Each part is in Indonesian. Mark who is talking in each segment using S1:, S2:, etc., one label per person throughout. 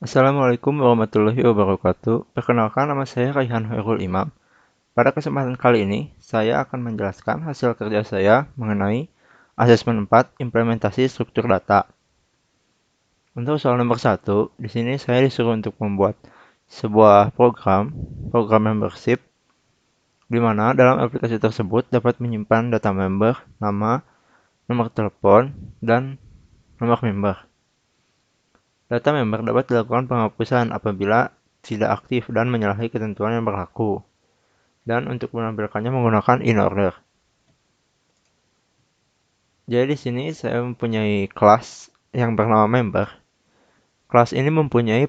S1: Assalamualaikum warahmatullahi wabarakatuh. Perkenalkan, nama saya Raihan Hairul Imam. Pada kesempatan kali ini, saya akan menjelaskan hasil kerja saya mengenai asesmen 4 implementasi struktur data. Untuk soal nomor 1, di sini saya disuruh untuk membuat sebuah program membership, di mana dalam aplikasi tersebut dapat menyimpan data member, nama, nomor telepon, dan nomor member. Data member dapat dilakukan penghapusan apabila tidak aktif dan menyalahi ketentuan yang berlaku. Dan untuk menampilkannya menggunakan in order. Jadi di sini saya mempunyai kelas yang bernama member. Kelas ini mempunyai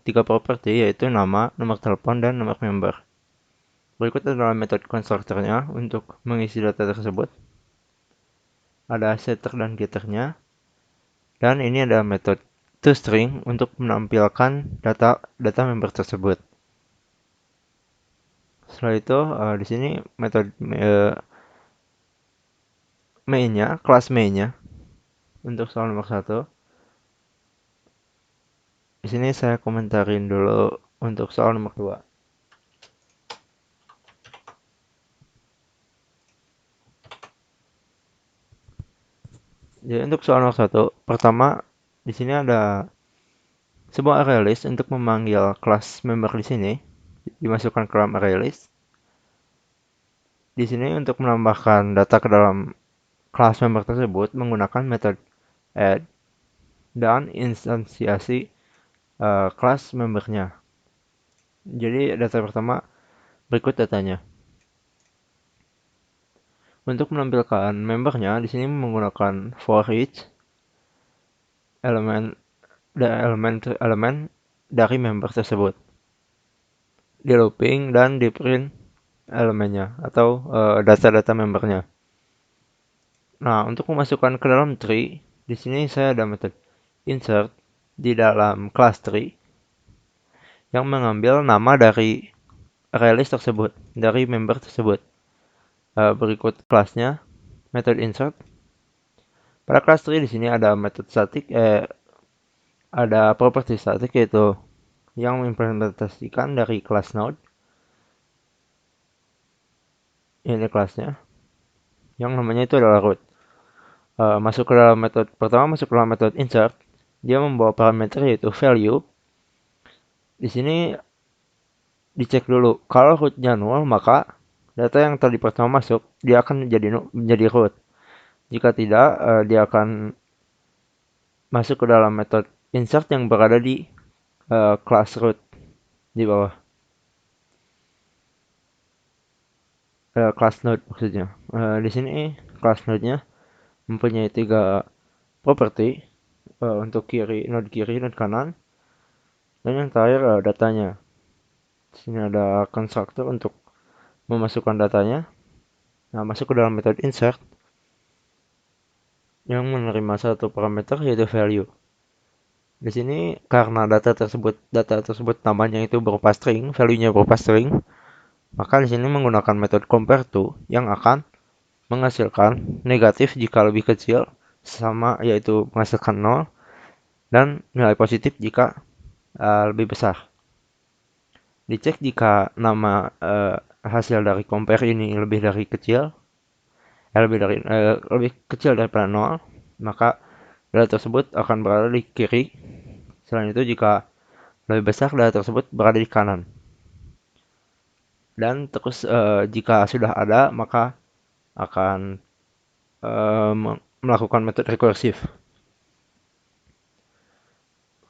S1: tiga properti, yaitu nama, nomor telepon, dan nomor member. Berikut adalah metode konstruktornya untuk mengisi data tersebut. Ada setter dan getternya. Dan ini adalah metode toString untuk menampilkan data member tersebut. Setelah itu di sini metode kelas mainnya untuk soal nomor 1. Di sini saya komentarin dulu untuk soal nomor 2. Jadi untuk soal nomor 1, pertama di sini ada sebuah ArrayList untuk memanggil kelas member di sini, dimasukkan ke dalam ArrayList. Di sini untuk menambahkan data ke dalam kelas member tersebut menggunakan metode add dan instansiasi kelas membernya. Jadi data pertama berikut datanya. Untuk menampilkan membernya di sini menggunakan for each elemen dari member tersebut, di looping dan di print elemennya atau data-data membernya. Nah, untuk memasukkan ke dalam tree, di sini saya ada metode insert di dalam class tree yang mengambil nama dari ArrayList tersebut, dari member tersebut. Berikut kelasnya, metode insert. Pada class tree di sini ada metode static, ada properti static, yaitu yang mengimplementasikan dari class node. Ini kelasnya, yang namanya itu adalah root. Masuk ke dalam metode insert, dia membawa parameter yaitu value. Di sini dicek dulu, kalau rootnya 0 maka data yang tadi pertama masuk dia akan menjadi root. Jika tidak, dia akan masuk ke dalam metode insert yang berada di class root di bawah. Class node maksudnya. Di sini class node-nya mempunyai 3 properti, untuk node kiri, node kanan, dan yang terakhir datanya. Di sini ada konstruktor untuk memasukkan datanya. Nah, masuk ke dalam metode insert yang menerima satu parameter yaitu value. Di sini karena data tersebut namanya itu berupa string, value-nya berupa string, maka di sini menggunakan metode compare to yang akan menghasilkan negatif jika lebih kecil, sama yaitu menghasilkan 0, dan nilai positif jika lebih besar. Dicek jika nama hasil dari compare ini lebih kecil daripada 0, maka data tersebut akan berada di kiri. Selain itu, jika lebih besar, data tersebut berada di kanan. Dan terus jika sudah ada, maka akan melakukan metode rekursif.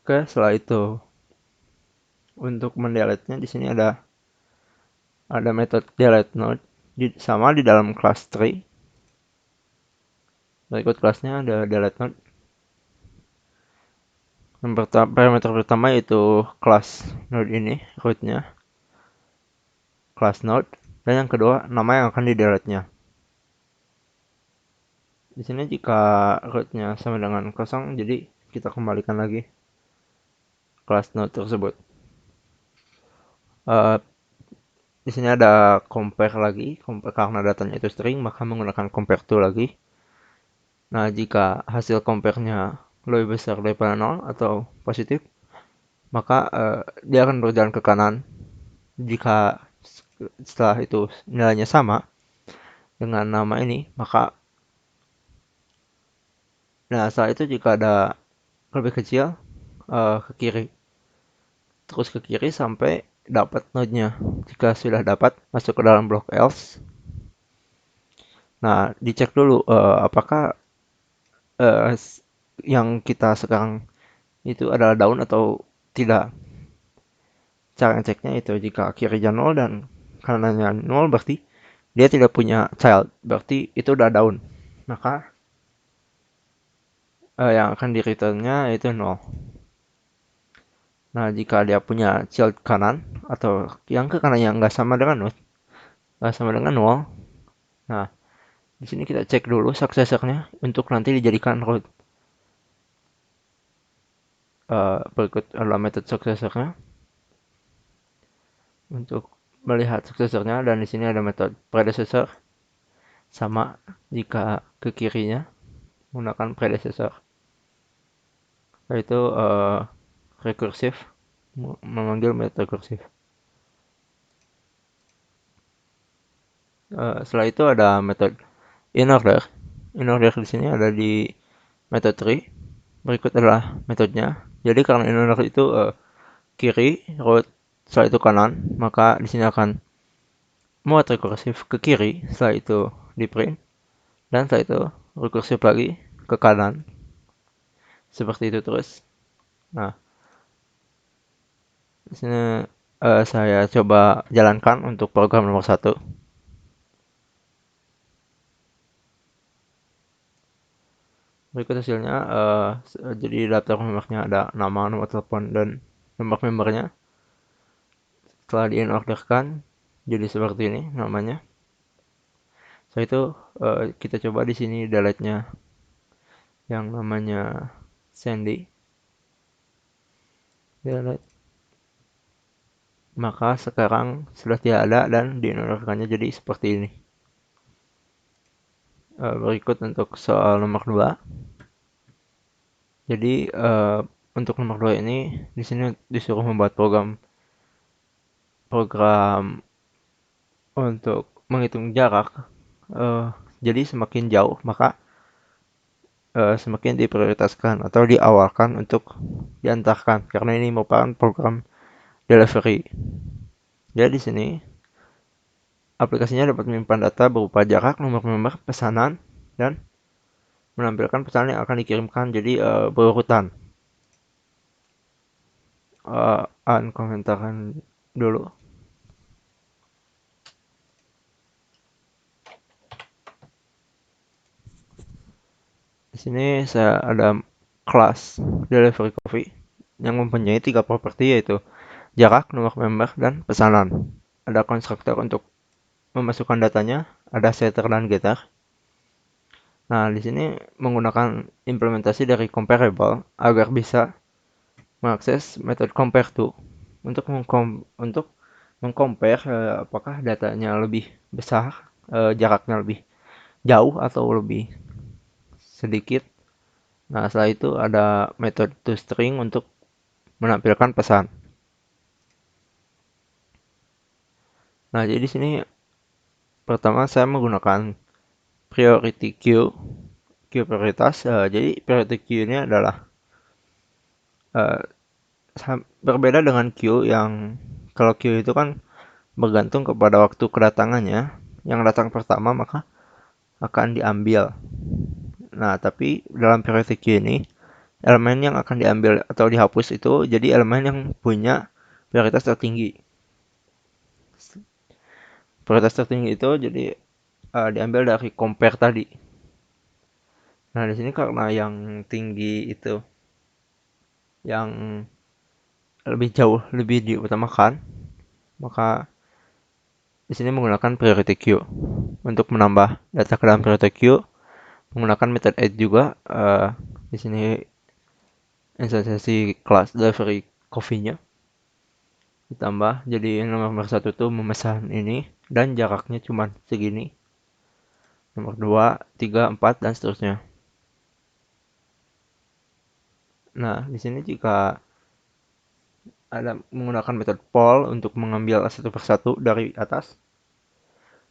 S1: Oke, setelah itu untuk mendelete-nya di sini ada metode delete node sama di dalam class tree. Berikut kelasnya ada delete node. Parameter pertama yaitu class node ini, rootnya, class node, dan yang kedua nama yang akan di delete-nya. Di sini jika rootnya sama dengan kosong, jadi kita kembalikan lagi class node tersebut. Di sini ada compare lagi, karena datanya itu string, maka menggunakan compare to lagi. Nah, jika hasil compare-nya lebih besar daripada 0 atau positif, maka dia akan berjalan ke kanan. Jika setelah itu nilainya sama dengan nama ini, maka setelah itu jika ada lebih kecil, ke kiri, terus ke kiri sampai dapat node-nya. Jika sudah dapat, masuk ke dalam blok else. Nah, dicek dulu apakah eh, yang kita sekarang itu adalah daun atau tidak. Cara ngeceknya itu jika kirinya 0 dan kanannya 0 berarti dia tidak punya child, berarti itu udah daun. Maka yang akan di returnnya itu 0. Nah, jika dia punya child kanan atau yang ke kanan yang nggak sama dengan 0, nggak sama dengan 0. Nah, di sini kita cek dulu successor-nya untuk nanti dijadikan root. Berikut adalah metode successor-nya untuk melihat successor-nya, dan di sini ada metode predecessor sama jika ke kirinya menggunakan predecessor, yaitu rekursif, memanggil metode rekursif. Setelah itu ada metode inorder. Inorder di sini ada di metode tree. Berikut adalah metodenya. Jadi karena inorder itu kiri, root, setelah itu kanan, maka di sini akan muat rekursif ke kiri, setelah itu di print, dan setelah itu rekursif lagi ke kanan, seperti itu terus. Nah, di sini saya coba jalankan untuk program nomor 1. Berikut hasilnya, jadi daftar membernya ada nama, nomor telepon, dan nomor membernya. Setelah di-orderkan, jadi seperti ini namanya. Setelah itu kita coba di sini delete-nya yang namanya Sandy. Delete. Maka sekarang sudah tidak ada dan di-orderkannya jadi seperti ini. Berikut untuk soal nomor 2. Jadi untuk nomor 2 ini di sini disuruh membuat program untuk menghitung jarak. Jadi semakin jauh maka semakin diprioritaskan atau diawalkan untuk diantarkan, karena ini merupakan program delivery. Jadi di sini aplikasinya dapat menyimpan data berupa jarak, nomor member, pesanan, dan menampilkan pesanan yang akan dikirimkan, jadi berurutan. Komentarkan dulu. Di sini saya ada kelas delivery coffee yang mempunyai 3 properti, yaitu jarak, nomor member, dan pesanan. Ada konstruktor untuk memasukkan datanya, ada setter dan getter. Nah, di sini menggunakan implementasi dari comparable agar bisa mengakses metode compare to untuk mengcompare apakah datanya lebih besar, jaraknya lebih jauh atau lebih sedikit. Nah, setelah itu ada metode toString untuk menampilkan pesan. Nah, jadi di sini pertama saya menggunakan priority queue prioritas. Jadi priority queue ini adalah berbeda dengan queue yang, kalau queue itu kan bergantung kepada waktu kedatangannya. Yang datang pertama maka akan diambil. Nah, tapi dalam priority queue ini, elemen yang akan diambil atau dihapus itu jadi elemen yang punya prioritas tertinggi. Prioritas tertinggi itu jadi diambil dari compare tadi. Nah, di sini karena yang tinggi itu yang lebih jauh lebih diutamakan, maka di sini menggunakan priority queue. Untuk menambah data ke dalam priority queue menggunakan method add juga. Di sini instansiasi kelas delivery coffee-nya ditambah, jadi nomor 1 tuh memesan ini dan jaraknya cuma segini. Nomor 2, 3, 4 dan seterusnya. Nah, di sini jika ada menggunakan metode poll untuk mengambil satu persatu dari atas,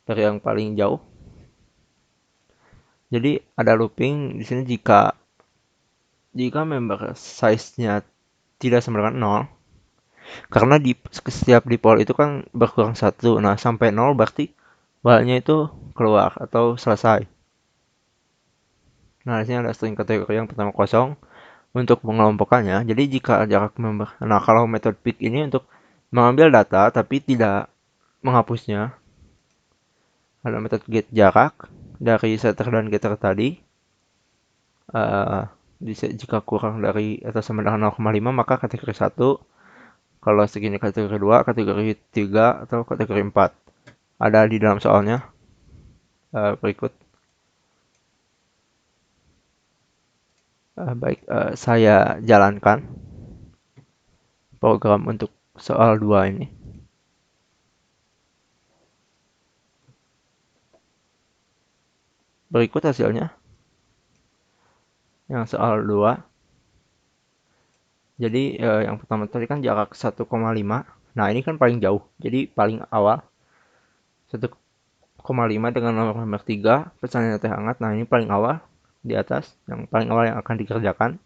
S1: dari yang paling jauh. Jadi ada looping di sini jika member size-nya tidak sama dengan 0, karena di setiap dipol itu kan berkurang satu. Nah, sampai 0 berarti balanya itu keluar atau selesai. Nah, di sini ada string kategori yang pertama kosong untuk mengelompokkannya. Jadi jika jarak member, nah kalau metode pick ini untuk mengambil data tapi tidak menghapusnya. Ada metode get jarak dari setter dan getter tadi. Jika kurang dari atau sama dengan 0,5 maka kategori 1. Kalau segini kategori 2, kategori 3, atau kategori 4. Ada di dalam soalnya. Berikut. Baik, saya jalankan program untuk soal 2 ini. Berikut hasilnya. Yang soal 2. Jadi yang pertama tadi kan jarak 1,5. Nah, ini kan paling jauh. Jadi paling awal 1,5 dengan nomor 3 pesannya teh hangat. Nah, ini paling awal di atas, yang paling awal yang akan dikerjakan.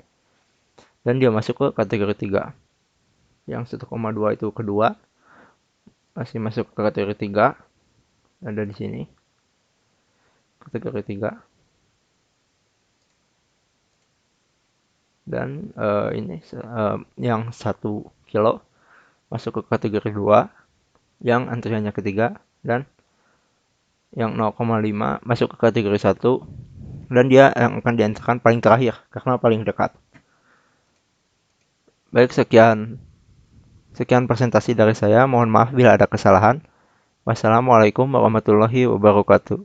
S1: Dan dia masuk ke kategori 3. Yang 1,2 itu kedua, masih masuk ke kategori 3. Ada di sini. Kategori 3. Dan ini yang 1 kilo masuk ke kategori 2, yang antriannya ketiga. Dan yang 0,5 masuk ke kategori 1, dan dia yang akan diantarkan paling terakhir karena paling dekat. Baik, sekian presentasi dari saya. Mohon maaf bila ada kesalahan. Wassalamualaikum warahmatullahi wabarakatuh.